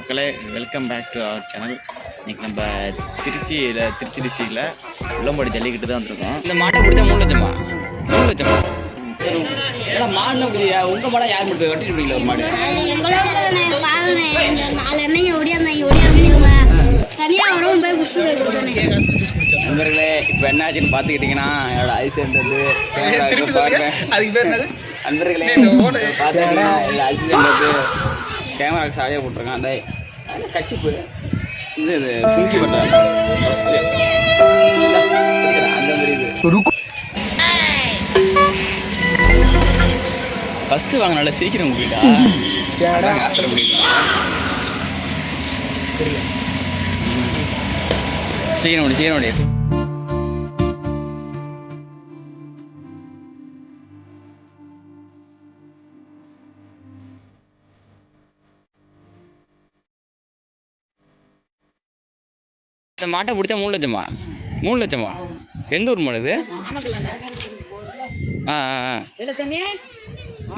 மக்களே, welcome back to our channel. இன்னைக்கு நம்ம திருச்சி டிஸ்ட்ரிக்டில் உள்ளம்பாடி ஜல்லிக்கிட்டு தான் வந்திருக்கோம். இந்த மாட்டை பிடிச்சா 3 லட்சமா? 3 லட்சமா? ஏன்னா மாடுனா புரியா? உங்கள் மாடை யார் மட்டும் வெட்டிட்டு பிடிக்கல? ஒரு மாடு நண்பர்களே, இப்போ என்ன ஆச்சுன்னு பார்த்துக்கிட்டிங்கன்னா என்னோட ஐஸ் இருந்தது அதுக்கு பேர் என்னது நண்பர்களே பார்த்துக்கிட்டிங்கன்னா என்னோட ஐஸ் இருந்தது கேமராவுக்கு சாவியாக போட்டிருக்கான். அந்த கச்சிப்பு இது குங்கி பட்டாங்க ஃபஸ்ட்டு அந்த மாதிரி இது ஃபஸ்ட்டு வாங்க நல்லா சீக்கிரம் முடியலா ஆத்திரம் முடியல சீக்கிரம் முடி இந்த மாட்டை பிடிச்சா 3 லட்சமா? 3 லட்சமா? எந்த ஊர் மாடு இது?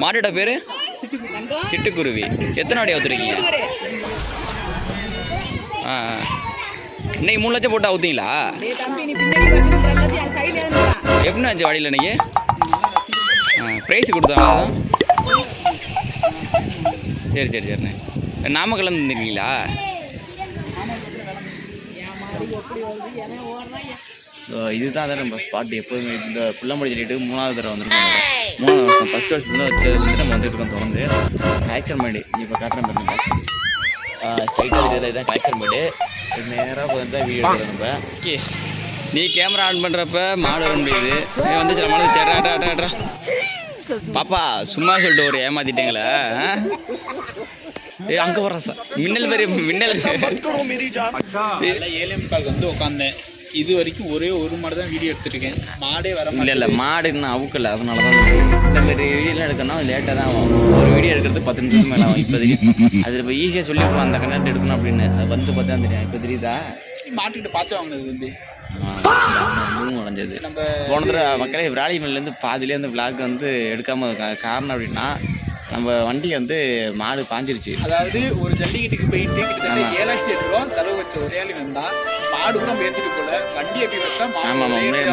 மாட்டோட பேரு சிட்டுக்குருவி. எத்தனை வாடி அவுத்துருக்கீங்க? இன்னைக்கு 3 லட்சம் போட்டு அவுத்தீங்களா? எப்படின்னா ஆச்சு வாடியில் இன்னைக்கு? ப்ரைஸ் கொடுத்தாங்களா? சரிண்ணே. நாமக்கல்ல இருந்துருக்கீங்களா? இதுதான் நம்ம ஸ்பாட். எப்போதுமே இந்த புள்ளம்படி சொல்லிட்டு 3வது தடவை வந்துருக்கோம். 3வது வருஷம் ஃபஸ்ட் வருஷத்துல வச்சதுலேருந்து நம்ம வந்துட்டு இருக்கோம் தொடர்ந்து. கலெக்ஷன் மாடு இப்போ காட்டுறேன் பாருங்க. ஸ்ட்ரைட்டாக இதுதான் கலெக்ஷன் மாடு. நேராக வந்து தான் வீடியோ எடுக்கிறோம் நம்ம. ஓகே, நீ கேமரா ஆன் பண்ணுறப்ப மாடு வர முடியுது. வந்துச்சு மாடு சேட்டா பாப்பா சும்மா சொல்லிட்டு ஒரு ஏமாத்திட்டேங்களே. அங்கே வர்றேன் சார். மின்னல் 7:45 வந்து உட்காந்தேன். இது வரைக்கும் ஒரே ஒரு மாடு தான் வீடியோ எடுத்துருக்கேன். மாடே வர இல்லை மாடு இன்னும் அவுக்கல. அதனால தான் இந்த மாதிரி வீடியோலாம் எடுக்கணும் லேட்டாக தான் ஆகும். ஒரு வீடியோ எடுக்கிறது 10 நிமிஷம் மேலே ஆகும். இப்போதைக்கு அது இப்போ ஈஸியாக சொல்லியிருக்கோம் அந்த கண்டென்ட் எடுக்கணும் அப்படின்னு. அது வந்து பார்த்தா தெரியும். இப்போ தெரியுதா மாட்டுக்கிட்ட பார்த்து வாங்கினது வந்து உடஞ்சது. நம்ம போன தடவை மக்களே விராலிமலையிலேருந்து பாதிலே வந்து விளாக் வந்து எடுக்காமல் காரணம் அப்படின்னா நம்ம வண்டி வந்து மாடு பாஞ்சிருச்சு. அதாவது ஒரு ஜல்லிக்கட்டுக்கு போயிட்டு கிட்டத்தட்ட 7,00,000 ரூபா செலவு வச்ச ஒரே ஆளு வந்தா மாடு கூட ஏற்றிட்டு போல வண்டி எப்படி வச்சா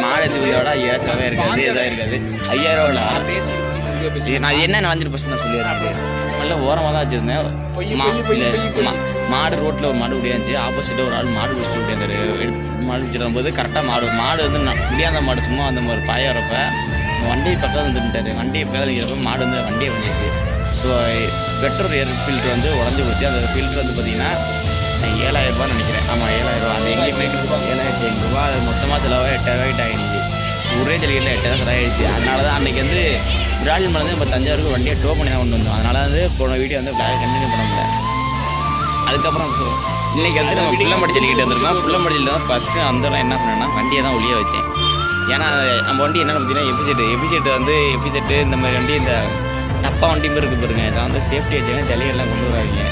மாடு எடுத்துக்கிறதோட ஏசாவே இருக்காது, எதாக இருக்காது. 5,000 ரூபா பேசி நான் என்ன நடந்துட்டு பர்சன் நான் சொல்லிடுறேன். அப்படியே நல்லா ஓரமாக தான் வச்சுருந்தேன். மாடு ரோட்டில் ஒரு மாடு முடியாந்துச்சு. ஆப்போசிட்டில் ஒரு ஆள் மாடு பிடிச்சிட்டு முடியாந்தாரு. மாடு பிடிச்சிட்டு போது கரெக்டாக மாடு வந்து முடியாத மாடு சும்மா அந்த மாதிரி பாய வரப்ப வண்டி பக்கம் வந்துட்டாரு. வண்டியை பக்கத்தில் இருக்கிறப்ப மாடு வந்து வண்டியை வந்துச்சு. ஸோ பெட்ரோல் ஏர் ஃபில்ட்ரு வந்து உடஞ்சி போச்சு. அந்த ஃபில்ட்ரு வந்து பார்த்தீங்கன்னா 7,000 ரூபான்னு நினைக்கிறேன். ஆமாம் 7,000 ரூபா. அது எங்கேயுமே 7,500 ரூபா. அது மொத்தமாக செலவாக 8,000 ஆகிடுச்சு. ஒரே ஜல்லிக்கட்டில் 8,000 செலவாகிடுச்சு. அதனால தான் அன்றைக்கி வந்து விராலிமலை வந்து நம்ம தஞ்சாவூருக்கு வண்டியை டோ பண்ணி தான் கொண்டு வந்தோம். அதனால வந்து போன வீடியோ வந்து பிளாக் கண்டினியூ பண்ண முடியல. அதுக்கப்புறம் இன்றைக்கி வந்து நம்ம புள்ளம்படி ஜல்லிக்கிட்டு வந்திருக்கோம். புள்ளம்படி ஜல்லிட்டு தான் ஃபஸ்ட்டு வந்தோடனே என்ன பண்ணேன்னா வண்டியை தான் ஒளிய வச்சேன். ஏன்னா நம்ம வண்டி என்னென்னு பார்த்தீங்கன்னா எஃபிசெட்டு இந்த மாதிரி வண்டி இந்த தப்பா வண்டி மாதிரி இருக்குது பாருங்க. இதை வந்து சேஃப்டி வச்சுங்க ஜல்லியெல்லாம் கொண்டு வராதிங்க.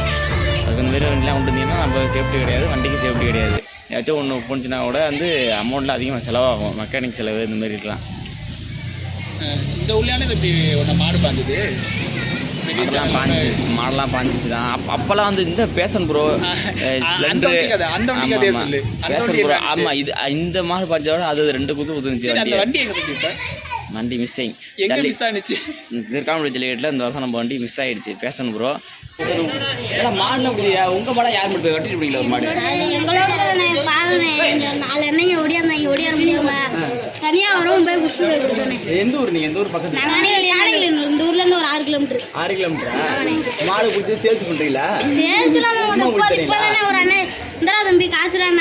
அதுக்கு இந்த மாதிரி வண்டிலாம் கொண்டு வந்தீங்கன்னா நம்ம சேஃப்டி கிடையாது, வண்டிக்கு சேஃப்டி கிடையாது. ஏதாச்சும் ஒன்று போணுச்சுன்னா கூட வந்து அமௌண்ட்லாம் அதிகமாக செலவாகும். மெக்கானிக் செலவு இந்த மாதிரி இருக்கலாம். இந்த உள்ளான இப்படி ஒன்று மாடு பாஞ்சுது மாடெல்லாம் பாஞ்சிச்சு தான். அப்போல்லாம் வந்து இந்த பேசன் ப்ரோ அந்த சொல்லு பேசன் ப்ரோ. ஆமாம், இது இந்த மாடு பாஞ்சோட அது 2 குத்து ஊத்துனுச்சு. வண்டி மிஸ் ஆகிடுச்சு. திருக்காமடி ஜல்லிக்கட்டில் இந்த வருஷம் நம்ம வண்டி மிஸ் ஆகிடுச்சு. பேசன் ப்ரோ மாடுனா புரியா? உங்கள் மாடை யார் மட்டும் வெட்டிட்டு பிடிக்கல? ஒரு மாடு எந்த ஊர்? நீங்கள் எந்த ஊர் பக்கத்தில்? இந்த ஊர்ல இருந்து ஒரு 6 கிலோமீட்டர். 6 கிலோமீட்டரா? மாடு பிடிச்சி சேல்ஸ் பண்ணுறீங்களா? ஒரு அண்ணன் இந்தரா தம்பி காசுலாம்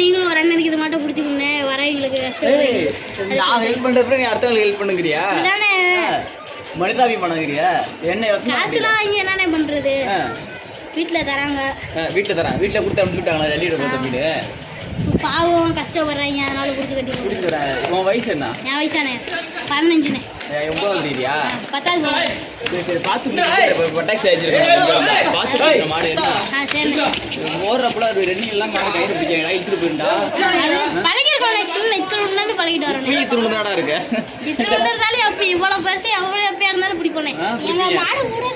நீங்களும் ஒரு அண்ணனுக்கு இது மட்டும் பிடிச்சிக்கணும் வரவங்களுக்கு நான் ஹெல்ப் பண்ணுறப்ப நீ அடுத்தவங்களுக்கு ஹெல்ப் பண்ணுங்கிறியா? மனிதாபி பண்ணுங்கிறியா? என்ன காசுலாம் வாங்கி என்னென்ன பண்றது? வீட்டில் தராங்க. வீட்டில் கொடுத்து அனுப்பிச்சுட்டாங்களா ஜல்லியோட போட்ட வீடு? பாவம் கஷ்டப்படுறாங்க, அதனால பிடிச்சி கட்டி பிடிச்சிக்கிறேன். உன் வயசு என்ன? என் வயசானே 15. 9வது டிகிரியா? 10வது. சரி பார்த்து பட்டாக்ஸ் ஆயிடுச்சிருக்கேன். பார்த்து மாடு என்ன ஓடுறப்பல அது ரெண்டு எல்லாம் கைது பிடிக்காங்க இழுத்துட்டு போயிருந்தா பழகிட்டு வரணும். இத்திருண்டு தாடா இருக்கு. இத்திருண்டு இருந்தாலும் எப்ப இவ்வளவு பெருசு எவ்வளவு எப்பயா இருந்தாலும் பிடிப்போனே. எங்க மாடு கூட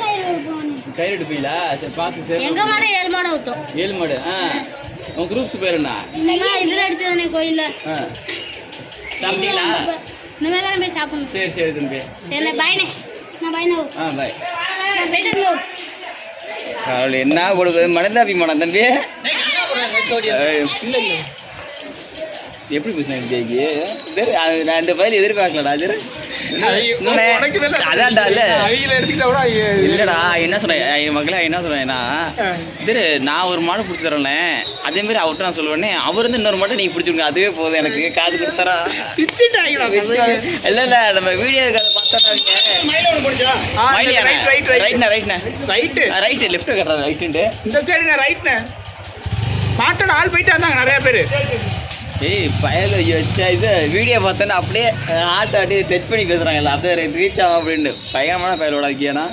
கயிறு எடுப்பீங்களா? சரி பார்த்து சரி. எங்க மாட 7 மாடை ஊத்தும். 7 மாடு. உன் குரூப்ஸ் பேர் என்ன? இதுல அடிச்சதானே கோயில்ல. சாப்பிட்டீங்களா? இந்த மேல போய் சாப்பிடணும். சரி சரி தம்பி. சரி பாய்னே. நான் பாய் நோ. பாய். நான் போயிட்டு நோ. அவள் என்ன கொடுக்குது மனதாபிமானம் தம்பி. எப்படி பேசுனாங்க? நான் இந்த பயில எதிர்பார்க்கலடா. அதான்டா இல்ல இல்லடா என்ன சொன்னேன் மக்களே, என்ன சொன்னேன்னா இது நான் ஒரு மாடு பிடிச்சி தரேன்ல, அதே மாதிரி அவர்கிட்ட நான் சொல்லுவேன்னே, அவர் வந்து இன்னொரு மாட்டை நீங்க பிடிச்சிருங்க, அதுவே போதும் எனக்கு, காது கொடுத்தாரா இல்ல இல்ல நம்ம வீடியோ ரைட் லெஃப்ட் கட்டுறேன் ரைட்டு இந்த சைடு ரைட்ண்ணே. மாட்டோட ஆள் போயிட்டு வந்தாங்க நிறைய பேர். ஏய் பயல வச்சா இது வீடியோ பார்த்தேன்னா அப்படியே ஆட்டை அப்படியே டச் பண்ணி பேசுறாங்கல்ல, அப்படியே ரீச் ஆகும் அப்படின்னு பயங்கரமான பயலோட இருக்கியானா.